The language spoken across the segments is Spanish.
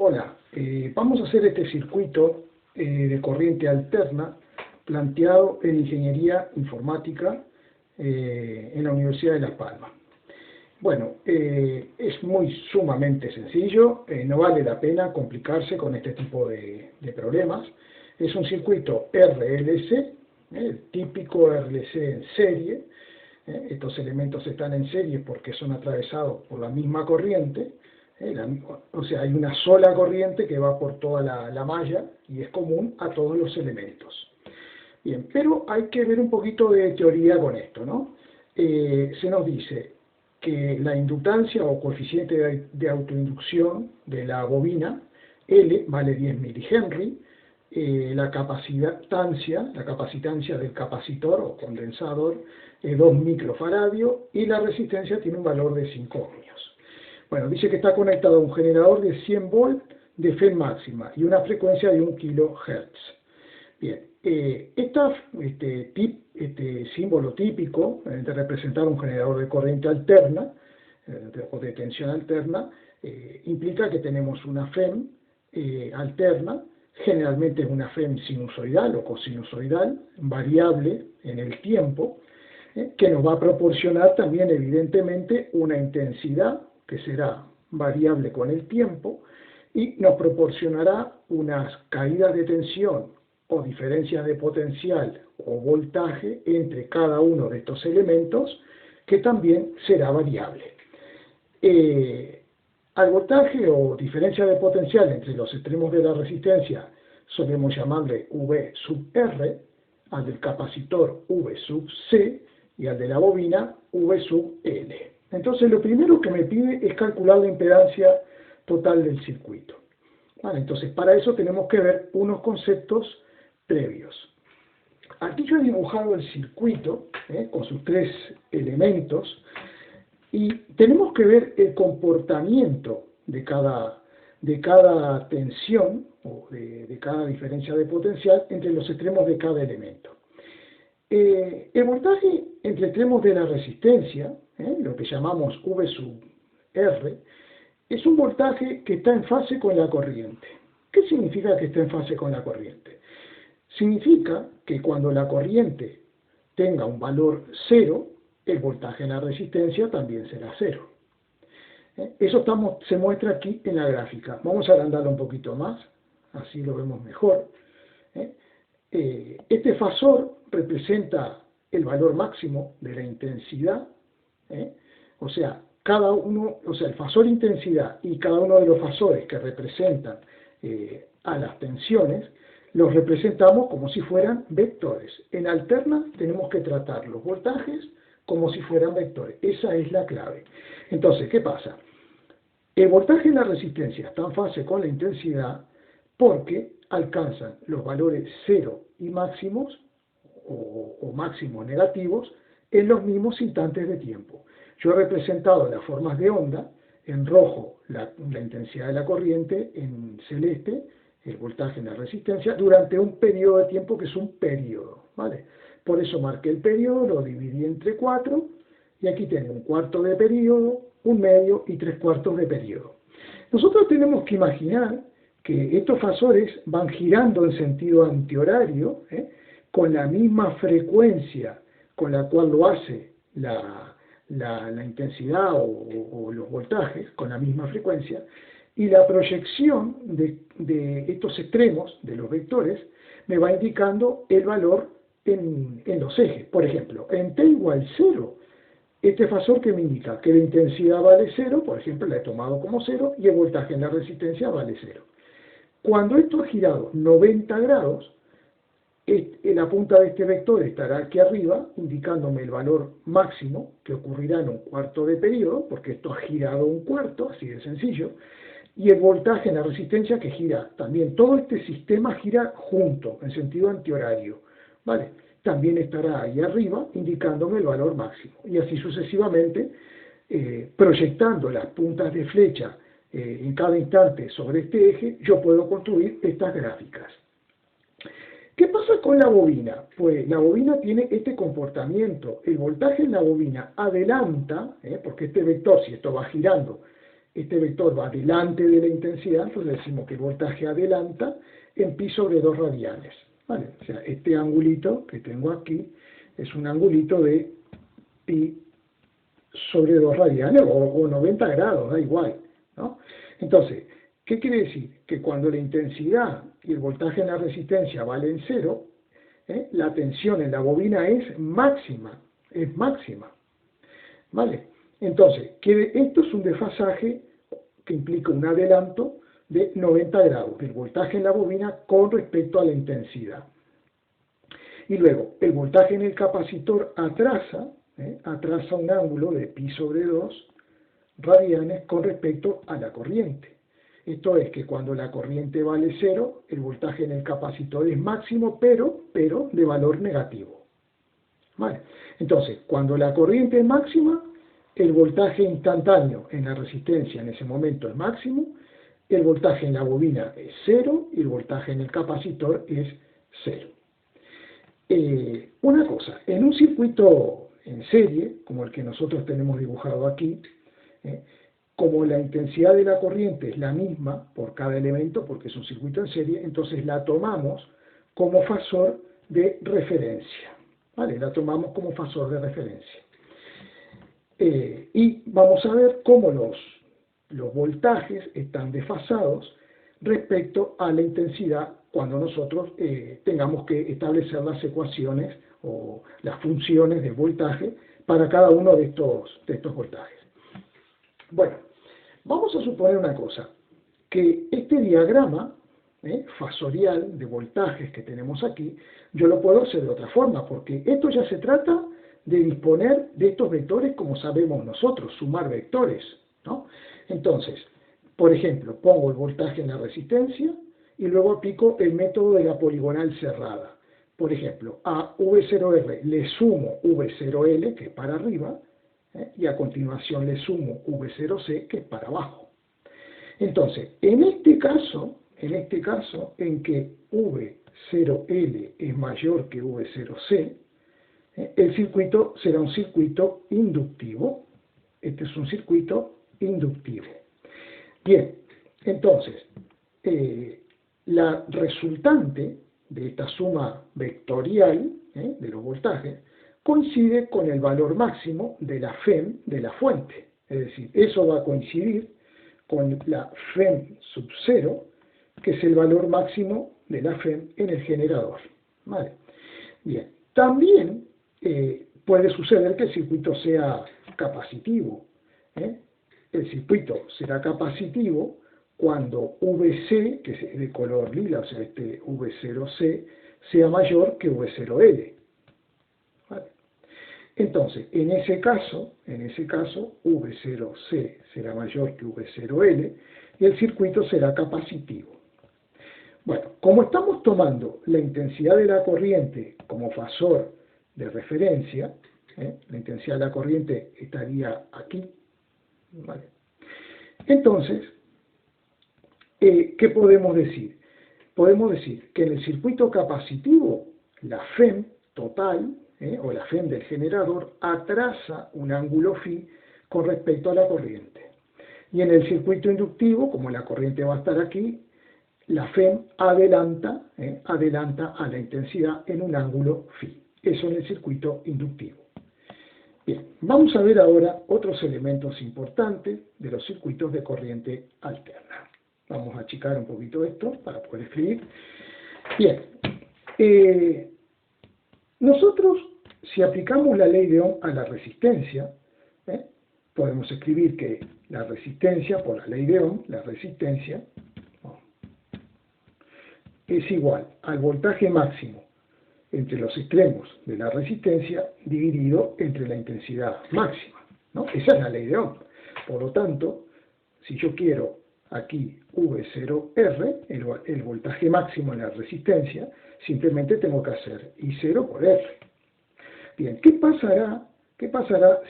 Hola, vamos a hacer este circuito de corriente alterna planteado en Ingeniería Informática en la Universidad de Las Palmas. Bueno, es sumamente sencillo, no vale la pena complicarse con este tipo de problemas. Es un circuito RLC, el típico RLC en serie. Estos elementos están en serie porque son atravesados por la misma corriente. O sea, hay una sola corriente que va por toda la malla y es común a todos los elementos. Bien, pero hay que ver un poquito de teoría con esto, ¿no? Se nos dice que la inductancia o coeficiente de autoinducción de la bobina, L, vale 10 milihenry, la capacitancia del capacitor o condensador es 2 microfaradios y la resistencia tiene un valor de 5 ohmios. Bueno, dice que está conectado a un generador de 100 volt de fe máxima y una frecuencia de 1 kHz. Bien, este símbolo típico de representar un generador de corriente alterna o de tensión alterna implica que tenemos una FEM alterna, generalmente es una FEM sinusoidal o cosinusoidal, variable en el tiempo, que nos va a proporcionar también evidentemente una intensidad que será variable con el tiempo y nos proporcionará unas caídas de tensión o diferencias de potencial o voltaje entre cada uno de estos elementos que también será variable. Al voltaje o diferencia de potencial entre los extremos de la resistencia solemos llamarle V sub R, al del capacitor V sub C y al de la bobina V sub L. Entonces lo primero que me pide es calcular la impedancia total del circuito. Vale, entonces para eso tenemos que ver unos conceptos previos. Aquí yo he dibujado el circuito con sus 3 elementos y tenemos que ver el comportamiento de cada tensión o de cada diferencia de potencial entre los extremos de cada elemento. El voltaje entre extremos de la resistencia, lo que llamamos V sub R, es un voltaje que está en fase con la corriente. ¿Qué significa que está en fase con la corriente? Significa que cuando la corriente tenga un valor 0, el voltaje en la resistencia también será 0. Eso se muestra aquí en la gráfica. Vamos a agrandarlo un poquito más, así lo vemos mejor. Este fasor representa el valor máximo de la intensidad, o sea, el fasor intensidad y cada uno de los fasores que representan a las tensiones, los representamos como si fueran vectores. En alterna tenemos que tratar los voltajes como si fueran vectores. Esa es la clave. Entonces, ¿qué pasa? El voltaje en la resistencia está en fase con la intensidad porque alcanzan los valores 0 y máximos o máximos negativos en los mismos instantes de tiempo. Yo he representado las formas de onda, en rojo la intensidad de la corriente, en celeste el voltaje en la resistencia, durante un periodo de tiempo que es un periodo, ¿vale? Por eso marqué el periodo, lo dividí entre 4, y aquí tengo un cuarto de periodo, un medio y 3/4 de periodo. Nosotros tenemos que imaginar que estos fasores van girando en sentido antihorario, con la misma frecuencia con la cual lo hace la intensidad o los voltajes, con la misma frecuencia, y la proyección de estos extremos, de los vectores, me va indicando el valor en los ejes. Por ejemplo, en t igual 0, este fasor que me indica que la intensidad vale 0, por ejemplo, la he tomado como 0, y el voltaje en la resistencia vale 0. Cuando esto ha girado 90 grados, la punta de este vector estará aquí arriba, indicándome el valor máximo que ocurrirá en un cuarto de periodo, porque esto ha girado un cuarto, así de sencillo, y el voltaje en la resistencia que gira también. Todo este sistema gira junto, en sentido antihorario, ¿vale? También estará ahí arriba, indicándome el valor máximo. Y así sucesivamente, proyectando las puntas de flecha en cada instante sobre este eje, yo puedo construir estas gráficas. ¿Qué pasa con la bobina? Pues la bobina tiene este comportamiento. El voltaje en la bobina adelanta, porque este vector, si esto va girando, este vector va delante de la intensidad, entonces decimos que el voltaje adelanta en pi sobre 2 radianes. ¿Vale? O sea, este angulito que tengo aquí es un angulito de pi sobre 2 radianes o 90 grados, da igual, ¿no? Entonces, ¿qué quiere decir? Que cuando la intensidad y el voltaje en la resistencia valen 0, la tensión en la bobina es máxima, ¿vale? Entonces, esto es un desfasaje que implica un adelanto de 90 grados del voltaje en la bobina con respecto a la intensidad. Y luego, el voltaje en el capacitor atrasa un ángulo de pi sobre 2 radianes con respecto a la corriente. Esto es que cuando la corriente vale 0, el voltaje en el capacitor es máximo, pero de valor negativo. ¿Vale? Entonces, cuando la corriente es máxima, el voltaje instantáneo en la resistencia en ese momento es máximo, el voltaje en la bobina es 0 y el voltaje en el capacitor es 0. Una cosa, en un circuito en serie, como el que nosotros tenemos dibujado aquí, como la intensidad de la corriente es la misma por cada elemento, porque es un circuito en serie, entonces la tomamos como fasor de referencia. ¿Vale? La tomamos como fasor de referencia. Y vamos a ver cómo los voltajes están desfasados respecto a la intensidad cuando nosotros tengamos que establecer las ecuaciones o las funciones de voltaje para cada uno de estos voltajes. Bueno, vamos a suponer una cosa, que este diagrama fasorial de voltajes que tenemos aquí, yo lo puedo hacer de otra forma, porque esto ya se trata de disponer de estos vectores como sabemos nosotros, sumar vectores, ¿no? Entonces, por ejemplo, pongo el voltaje en la resistencia y luego aplico el método de la poligonal cerrada. Por ejemplo, a V0R le sumo V0L, que es para arriba, y a continuación le sumo V0C, que es para abajo. Entonces, en este caso en que V0L es mayor que V0C, el circuito será un circuito inductivo. Este es un circuito inductivo. Bien, entonces, la resultante de esta suma vectorial de los voltajes coincide con el valor máximo de la FEM de la fuente. Es decir, eso va a coincidir con la FEM sub 0, que es el valor máximo de la FEM en el generador. ¿Vale? Bien, también puede suceder que el circuito sea capacitivo. El circuito será capacitivo cuando VC, que es de color lila, o sea, este V0C, sea mayor que V0L. ¿Vale? Entonces, en ese caso, V0C será mayor que V0L y el circuito será capacitivo. Bueno, como estamos tomando la intensidad de la corriente como fasor de referencia, la intensidad de la corriente estaría aquí, ¿vale? Entonces, ¿qué podemos decir? Podemos decir que en el circuito capacitivo, la FEM total, o la FEM del generador, atrasa un ángulo phi con respecto a la corriente. Y en el circuito inductivo, como la corriente va a estar aquí, la FEM adelanta a la intensidad en un ángulo phi. Eso en el circuito inductivo. Bien, vamos a ver ahora otros elementos importantes de los circuitos de corriente alterna. Vamos a achicar un poquito esto para poder escribir. Bien, nosotros, si aplicamos la ley de Ohm a la resistencia, podemos escribir que la resistencia, por la ley de Ohm, la resistencia es igual al voltaje máximo entre los extremos de la resistencia dividido entre la intensidad máxima, ¿no? Esa es la ley de Ohm. Por lo tanto, si yo quiero aquí V0R, el voltaje máximo en la resistencia, simplemente tengo que hacer I0 por R. Bien, ¿qué pasará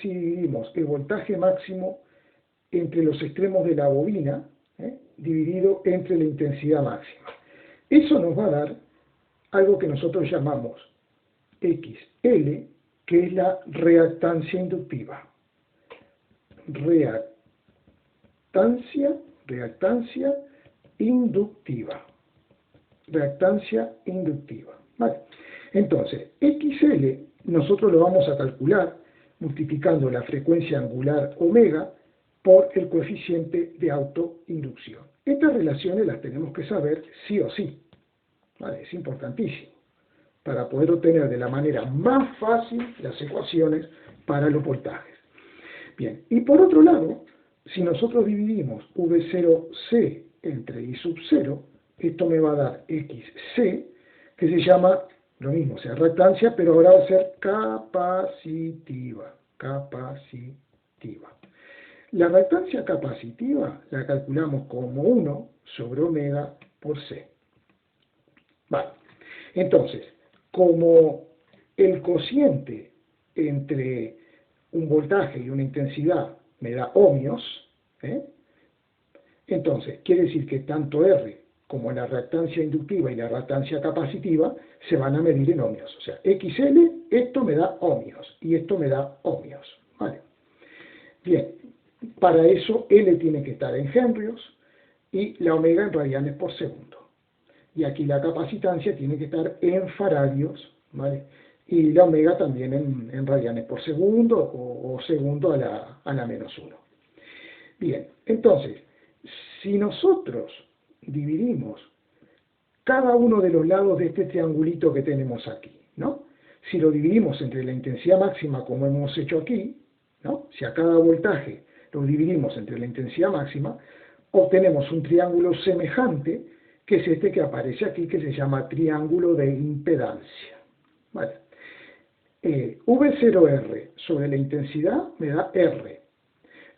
si dividimos el voltaje máximo entre los extremos de la bobina dividido entre la intensidad máxima? Eso nos va a dar algo que nosotros llamamos XL, que es la reactancia inductiva. Reactancia reactancia inductiva. Reactancia inductiva. ¿Vale? Entonces, XL nosotros lo vamos a calcular multiplicando la frecuencia angular omega por el coeficiente de autoinducción. Estas relaciones las tenemos que saber sí o sí. ¿Vale? Es importantísimo para poder obtener de la manera más fácil las ecuaciones para los voltajes. Bien, y por otro lado, si nosotros dividimos V0C entre I sub 0, esto me va a dar XC, que se llama lo mismo, o sea, reactancia, pero ahora va a ser capacitiva. Capacitiva. La reactancia capacitiva la calculamos como 1 sobre omega por C. Vale. Entonces, como el cociente entre un voltaje y una intensidad me da ohmios, entonces quiere decir que tanto R como la reactancia inductiva y la reactancia capacitiva se van a medir en ohmios. O sea, XL, esto me da ohmios y esto me da ohmios. ¿Vale? Bien, para eso L tiene que estar en henrios y la omega en radianes por segundo. Y aquí la capacitancia tiene que estar en faradios, ¿vale? Y la omega también en radianes por segundo o segundo a la menos 1. Bien, entonces, si nosotros dividimos cada uno de los lados de este triangulito que tenemos aquí, ¿no? Si lo dividimos entre la intensidad máxima como hemos hecho aquí, ¿no? Si a cada voltaje lo dividimos entre la intensidad máxima, obtenemos un triángulo semejante, que es este que aparece aquí, que se llama triángulo de impedancia. ¿Vale? V0R sobre la intensidad me da R.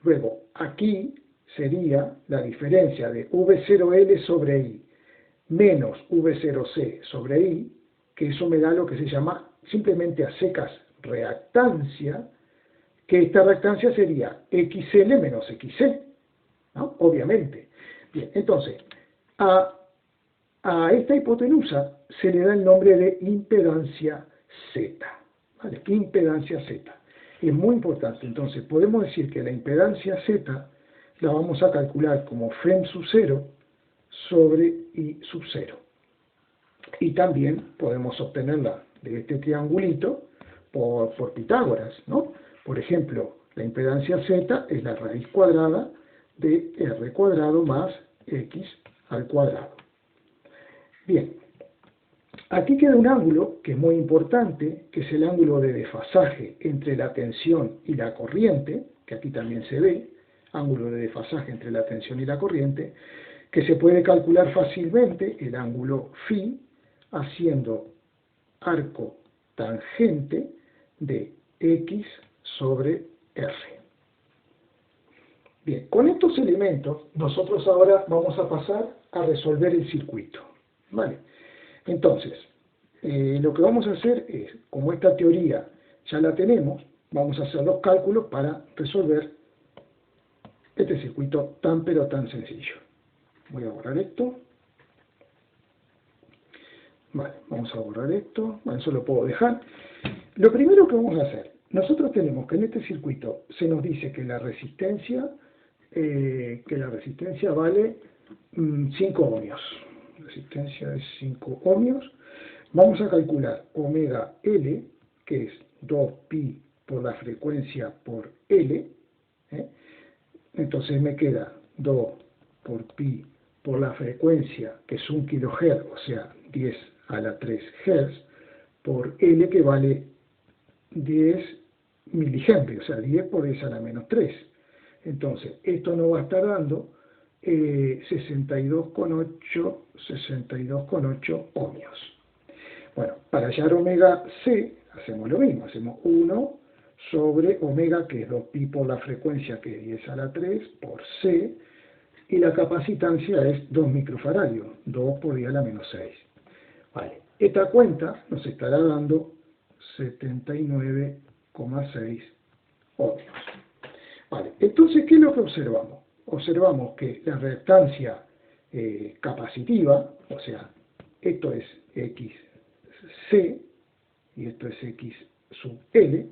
Luego, aquí sería la diferencia de V0L sobre I menos V0C sobre I, que eso me da lo que se llama simplemente a secas reactancia, que esta reactancia sería XL menos XC, ¿no? Obviamente. Bien, entonces, a esta hipotenusa se le da el nombre de impedancia Z. ¿Vale? Impedancia Z. Es muy importante. Entonces, podemos decir que la impedancia Z la vamos a calcular como FEM sub 0 sobre I sub 0. Y también podemos obtenerla de este triangulito por Pitágoras, ¿no? Por ejemplo, la impedancia Z es la raíz cuadrada de R cuadrado más X al cuadrado. Bien, aquí queda un ángulo que es muy importante, que es el ángulo de desfasaje entre la tensión y la corriente, que aquí también se ve, ángulo de desfasaje entre la tensión y la corriente, que se puede calcular fácilmente el ángulo φ haciendo arco tangente de X sobre R. Bien, con estos elementos nosotros ahora vamos a pasar a resolver el circuito. ¿Vale? Entonces, lo que vamos a hacer es, como esta teoría ya la tenemos, vamos a hacer los cálculos para resolver este circuito tan pero tan sencillo. Voy a borrar esto. Vale, vamos a borrar esto. Bueno, eso lo puedo dejar. Lo primero que vamos a hacer, nosotros tenemos que en este circuito se nos dice que la resistencia vale 5 ohmios. Resistencia de 5 ohmios. Vamos a calcular omega L, que es 2pi por la frecuencia por L. Entonces me queda 2 por pi por la frecuencia, que es 1 kHz, o sea, 10 a la 3 Hz, por L, que vale 10 milihenrios, o sea, 10 por 10 a la menos 3. Entonces, esto nos va a estar dando 62,8 ohmios. Bueno, para hallar omega C, hacemos lo mismo, hacemos 1 sobre omega, que es 2pi por la frecuencia, que es 10 a la 3, por C, y la capacitancia es 2 microfaradios, 2 por 10 a la menos 6. Vale, esta cuenta nos estará dando 79,6 ohmios. Vale, entonces, ¿qué es lo que observamos? Observamos que la reactancia capacitiva, o sea, esto es XC y esto es X sub L,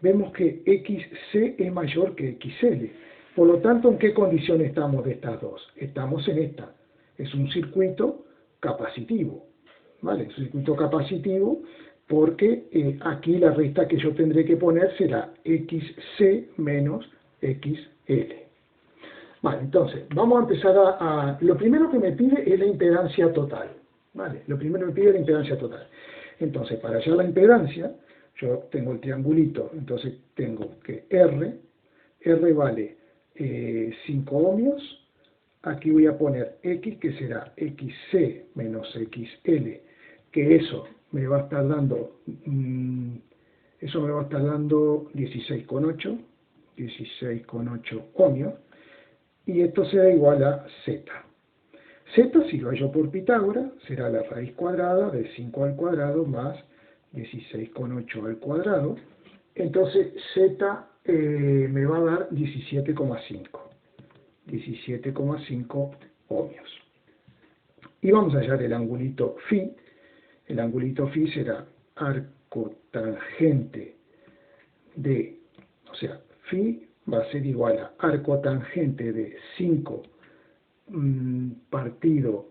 vemos que XC es mayor que XL. Por lo tanto, ¿en qué condición estamos de estas dos? Estamos en esta. Es un circuito capacitivo. ¿Vale? Es un circuito capacitivo porque aquí la resta que yo tendré que poner será XC menos XL. Vale, entonces, vamos a empezar lo primero que me pide es la impedancia total. ¿Vale? Lo primero que me pide es la impedancia total. Entonces, para hallar la impedancia, yo tengo el triangulito, entonces tengo que R vale 5 ohmios, aquí voy a poner X, que será XC menos XL, que eso me va a estar dando, 16,8 ohmios, y esto será igual a Z. Z, si lo hallo por Pitágoras, será la raíz cuadrada de 5 al cuadrado más 16,8 al cuadrado. Entonces Z me va a dar 17,5 ohmios. Y vamos a hallar el angulito φ. El angulito φ será arco tangente de, o sea, φ va a ser igual a arco tangente de 5 partido,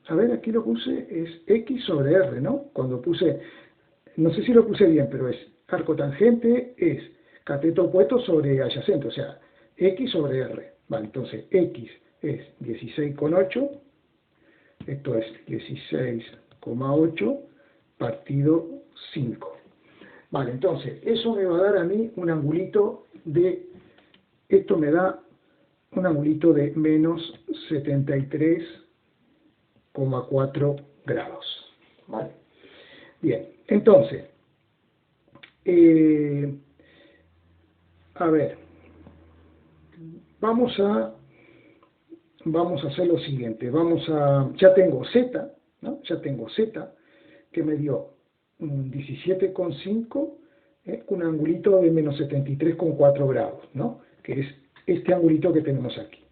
a ver, aquí lo puse, es X sobre R, ¿no? Cuando puse, no sé si lo puse bien, pero es arco tangente, es cateto opuesto sobre adyacente, o sea, X sobre R. Vale, entonces X es 16,8, esto es 16,8 partido 5. Vale, entonces, eso me va a dar a mí un angulito de, esto me da un angulito de menos 73,4 grados. ¿Vale? Bien, entonces, a ver, vamos a hacer lo siguiente, ya tengo Z, ¿no? Ya tengo Z, que me dio 17,5, un angulito de menos 73,4 grados, ¿no? Que es este angulito que tenemos aquí.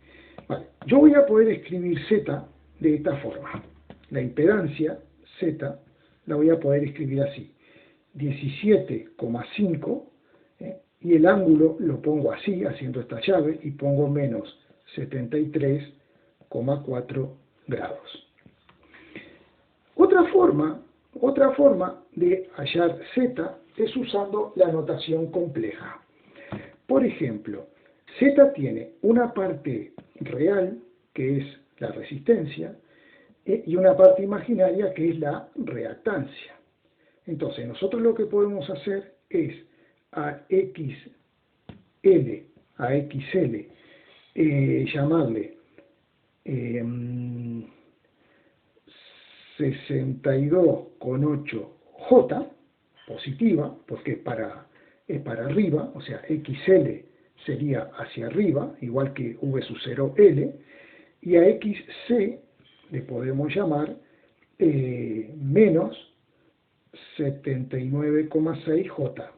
Vale. Yo voy a poder escribir Z de esta forma. La impedancia Z la voy a poder escribir así. 17,5, y el ángulo lo pongo así, haciendo esta llave, y pongo menos 73,4 grados. Otra forma de hallar Z es usando la notación compleja. Por ejemplo, Z tiene una parte real, que es la resistencia, y una parte imaginaria, que es la reactancia. Entonces, nosotros lo que podemos hacer es a XL llamarle 62,8 J, positiva, porque es para arriba, o sea, XL sería hacia arriba, igual que V sub 0L, y a XC le podemos llamar menos 79,6 J,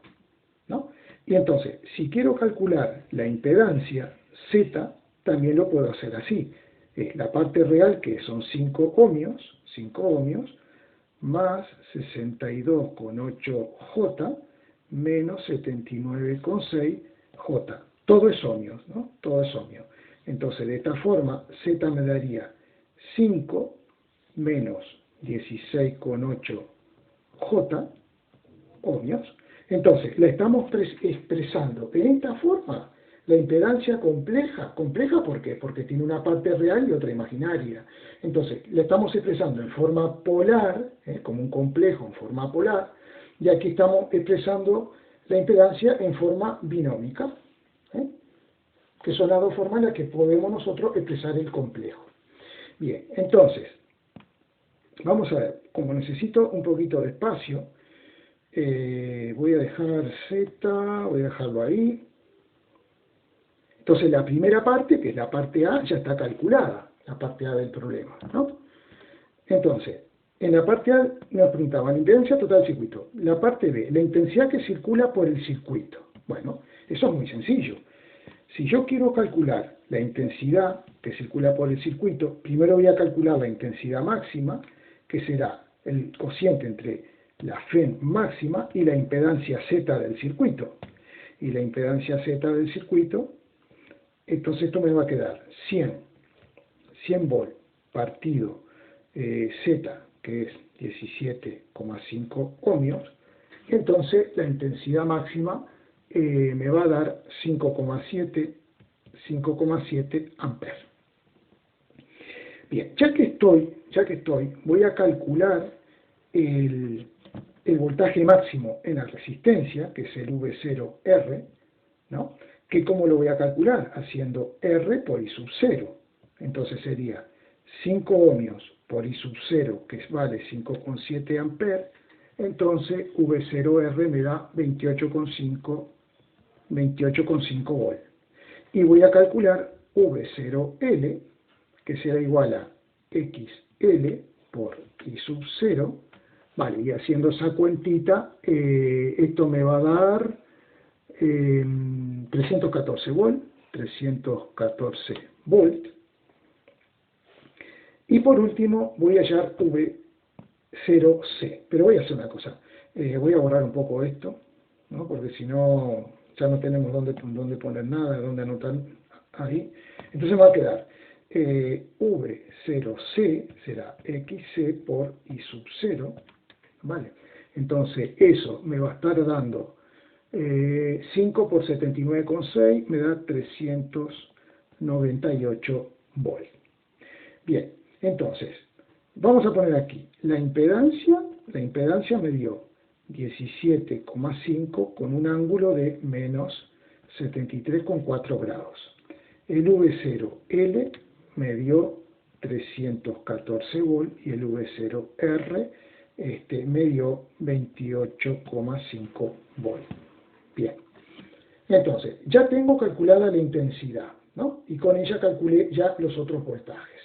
¿no? Y entonces, si quiero calcular la impedancia Z, también lo puedo hacer así. La parte real, que son 5 ohmios, más 62,8 J, menos 79,6 J. Todo es ohmios, ¿no? Todo es ohmio. Entonces, de esta forma, Z me daría 5 menos 16,8 J ohmios. Entonces, la estamos expresando en esta forma. La impedancia compleja. ¿Compleja por qué? Porque tiene una parte real y otra imaginaria. Entonces, la estamos expresando en forma polar, como un complejo en forma polar, y aquí estamos expresando la impedancia en forma binómica, que son las dos formas en las que podemos nosotros expresar el complejo. Bien, entonces, vamos a ver, como necesito un poquito de espacio, voy a dejar Z, voy a dejarlo ahí. Entonces la primera parte, que es la parte A, ya está calculada, la parte A del problema, ¿no? Entonces, en la parte A nos preguntaba la impedancia total del circuito. La parte B, la intensidad que circula por el circuito. Bueno, eso es muy sencillo. Si yo quiero calcular la intensidad que circula por el circuito, primero voy a calcular la intensidad máxima, que será el cociente entre la FEN máxima y la impedancia Z del circuito. Y la impedancia Z del circuito, entonces esto me va a quedar 100 volt partido Z, que es 17,5 ohmios. Entonces la intensidad máxima me va a dar 5,7 amperes. Bien, ya que estoy, voy a calcular el voltaje máximo en la resistencia, que es el V0R, ¿no? Que ¿cómo lo voy a calcular? Haciendo R por I sub 0. Entonces sería 5 ohmios por I sub 0, que vale 5,7 amperes. Entonces V0R me da 28,5 volt. Y voy a calcular V0L, que será igual a XL por I sub 0. Vale, y haciendo esa cuentita, esto me va a dar 314 volt. Y por último voy a hallar V0C. Pero voy a hacer una cosa. Voy a borrar un poco esto, ¿no? Porque si no, ya no tenemos dónde poner nada, dónde anotar ahí. Entonces me va a quedar V0C será XC por I sub 0. ¿Vale? Entonces eso me va a estar dando 5 por 79,6 me da 398 volt. Bien, entonces, vamos a poner aquí, la impedancia me dio 17,5 con un ángulo de menos 73,4 grados. El V0L me dio 314 volt y el V0R me dio 28,5 volt. Bien, entonces, ya tengo calculada la intensidad, ¿no? Y con ella calculé ya los otros voltajes.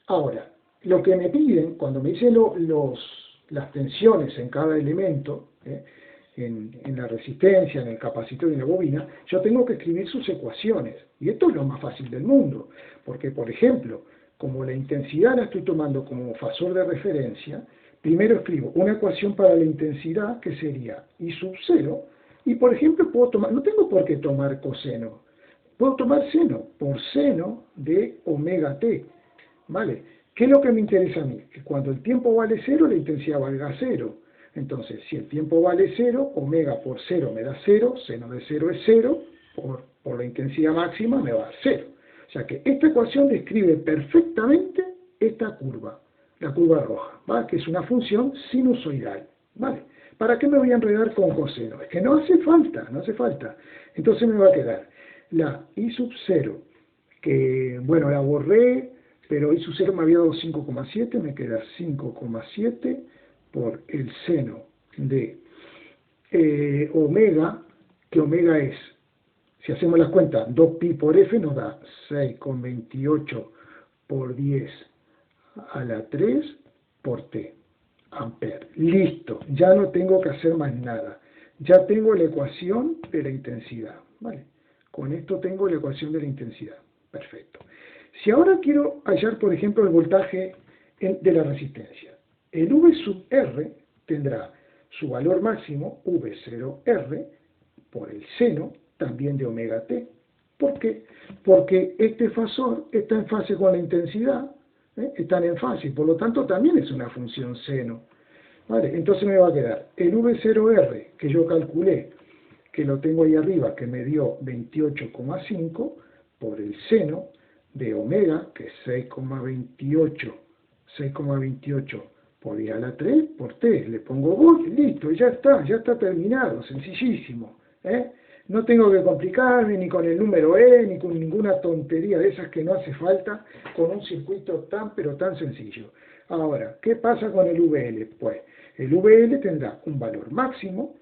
Ahora, lo que me piden, cuando me dicen las tensiones en cada elemento, en la resistencia, en el capacitor y en la bobina, yo tengo que escribir sus ecuaciones. Y esto es lo más fácil del mundo, porque, por ejemplo, como la intensidad la estoy tomando como fasor de referencia, primero escribo una ecuación para la intensidad, que sería I sub 0, y por ejemplo puedo tomar, no tengo por qué tomar coseno, puedo tomar seno, por seno de omega t, ¿vale? ¿Qué es lo que me interesa a mí? Que cuando el tiempo vale 0, la intensidad valga 0. Entonces, si el tiempo vale 0, omega por 0 me da 0, seno de 0 es 0, por la intensidad máxima me va a dar 0. O sea que esta ecuación describe perfectamente esta curva, la curva roja, ¿vale? Que es una función sinusoidal, ¿vale? ¿Para qué me voy a enredar con coseno? Es que no hace falta. Entonces me va a quedar la I sub 0, que, bueno, la borré, pero I sub 0 me había dado 5,7, me queda 5,7 por el seno de omega, que omega es, si hacemos las cuentas, 2pi por f nos da 6,28 por 10 a la 3 por t, amper. Listo, ya no tengo que hacer más nada. Ya tengo la ecuación de la intensidad, ¿vale? Con esto tengo la ecuación de la intensidad. Perfecto. Si ahora quiero hallar, por ejemplo, el voltaje de la resistencia, el V sub R tendrá su valor máximo, V0R, por el seno también de omega t. ¿Por qué? Porque este fasor está en fase con la intensidad, están en fase, por lo tanto también es una función seno. ¿Vale? Entonces me va a quedar el V0R, que yo calculé, que lo tengo ahí arriba, que me dio 28,5, por el seno de omega, que es 6,28 por I a la 3 por t. Le pongo volt, listo, ya está terminado, sencillísimo. No tengo que complicarme ni con el número E, ni con ninguna tontería de esas que no hace falta con un circuito pero tan sencillo. Ahora, ¿qué pasa con el VL? Pues el VL tendrá un valor máximo,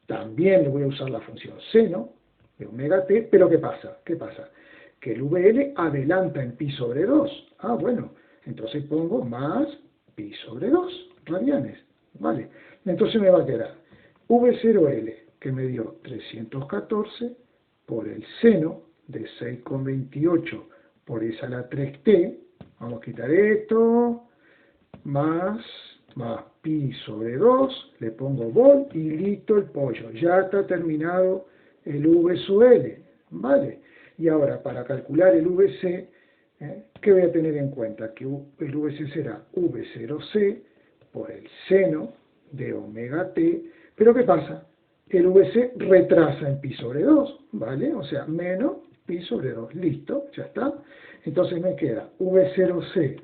también le voy a usar la función seno de omega t, pero ¿qué pasa? Que el VL adelanta en pi sobre 2. Ah, bueno, entonces pongo más pi sobre 2 radianes, ¿vale? Entonces me va a quedar V0L, que me dio 314, por el seno de 6,28 por esa a la 3t, vamos a quitar esto, más más pi sobre 2, le pongo volt y listo el pollo. Ya está terminado el V sub L, ¿vale? Y ahora, para calcular el VC, ¿qué voy a tener en cuenta? Que el VC será V0C por el seno de omega t, pero ¿qué pasa? El VC retrasa en pi sobre 2, ¿vale? O sea, menos pi sobre 2, listo, ya está. Entonces me queda V0C,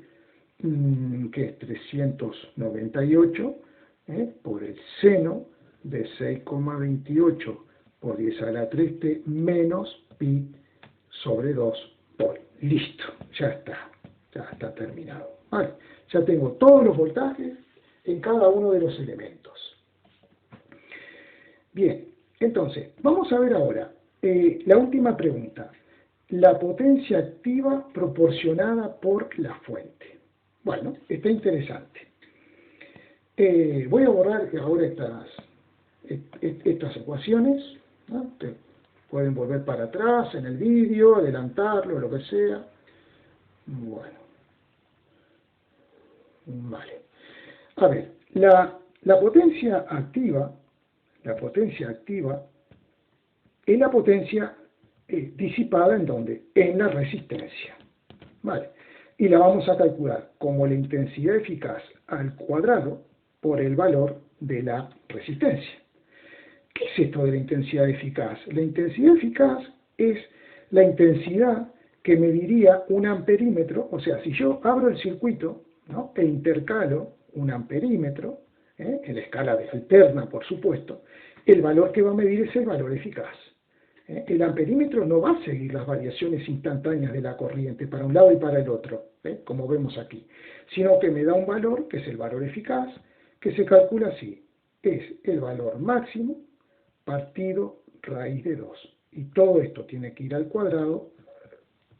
que es 398, por el seno de 6,28 por 10 a la 3t menos pi sobre 2 por. Listo, ya está terminado. Vale, ya tengo todos los voltajes en cada uno de los elementos. Bien, entonces, vamos a ver ahora la última pregunta. La potencia activa proporcionada por la fuente. Bueno, está interesante. Voy a borrar ahora estas ecuaciones, ¿no? Pueden volver para atrás en el vídeo, adelantarlo, lo que sea. Bueno, vale. A ver, la potencia activa es la potencia disipada ¿en dónde? En la resistencia. Vale. Y la vamos a calcular como la intensidad eficaz al cuadrado por el valor de la resistencia. ¿Qué es esto de la intensidad eficaz? La intensidad eficaz es la intensidad que mediría un amperímetro, o sea, si yo abro el circuito, ¿no?, e intercalo un amperímetro, en la escala de alterna, por supuesto, el valor que va a medir es el valor eficaz. El amperímetro no va a seguir las variaciones instantáneas de la corriente para un lado y para el otro, como vemos aquí, sino que me da un valor, que es el valor eficaz, que se calcula así. Es el valor máximo partido raíz de 2. Y todo esto tiene que ir al cuadrado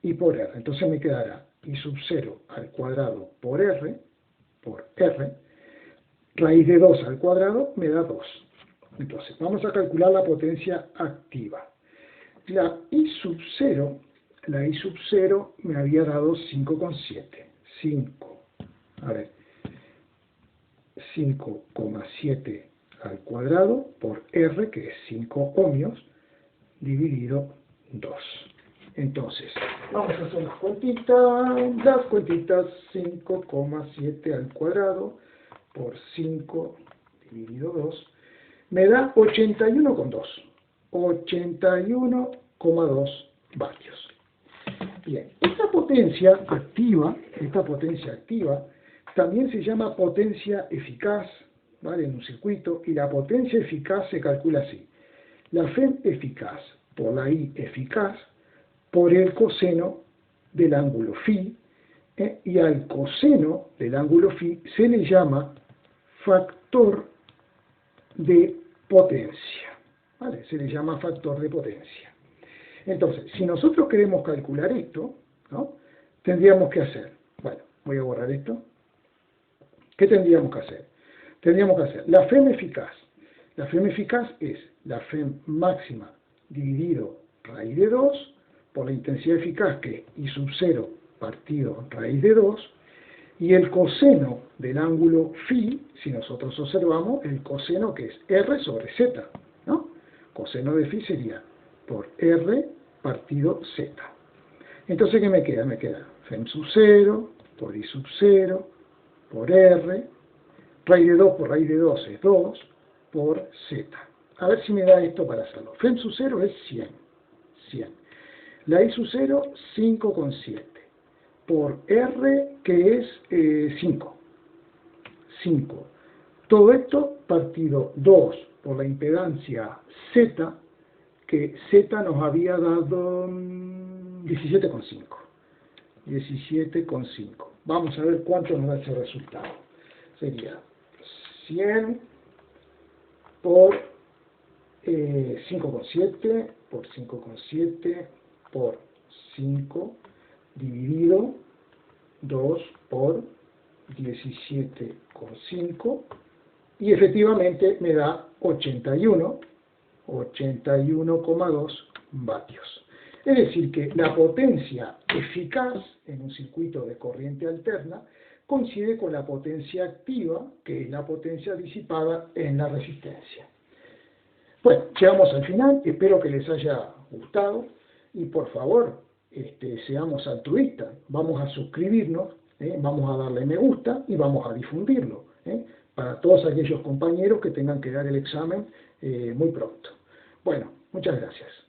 y por R. Entonces me quedará I sub 0 al cuadrado por R, raíz de 2 al cuadrado me da 2. Entonces, vamos a calcular la potencia activa. La I sub 0 me había dado 5,7. 5,7 al cuadrado por R, que es 5 ohmios, dividido 2. Entonces, vamos a hacer las cuentitas, 5,7 al cuadrado por 5 dividido 2, me da 81,2. 81,2 vatios. Bien, esta potencia activa también se llama potencia eficaz, ¿vale?, en un circuito, y la potencia eficaz se calcula así. La FEM eficaz por la I eficaz por el coseno del ángulo φ, y al coseno del ángulo φ se le llama factor de potencia. ¿Vale? Se le llama factor de potencia. Entonces, si nosotros queremos calcular esto, ¿no?, tendríamos que hacer, bueno, voy a borrar esto. ¿Qué tendríamos que hacer? Tendríamos que hacer la FEM eficaz. La FEM eficaz es la FEM máxima dividido raíz de 2 por la intensidad eficaz, que es I sub 0 partido raíz de 2, y el coseno del ángulo φ, si nosotros observamos, el coseno que es R sobre Z, ¿no? Coseno de φ sería por R partido Z. Entonces, ¿qué me queda? Me queda FEM sub 0 por I sub 0 por R, raíz de 2 por raíz de 2 es 2 por Z. A ver si me da esto para hacerlo. FEM sub 0 es 100. La I sub 0, 5,7. Por R, que es 5. Todo esto partido 2 por la impedancia Z, que Z nos había dado 17,5. 17,5. Vamos a ver cuánto nos da ese resultado. Sería 100 por 5,7 por 5,7 por 5 dividido 2 por 17,5, y efectivamente me da 81,2 vatios. Es decir, que la potencia eficaz en un circuito de corriente alterna coincide con la potencia activa, que es la potencia disipada en la resistencia. Bueno, llegamos al final, espero que les haya gustado y por favor, seamos altruistas, vamos a suscribirnos, vamos a darle me gusta y vamos a difundirlo, para todos aquellos compañeros que tengan que dar el examen muy pronto. Bueno, muchas gracias.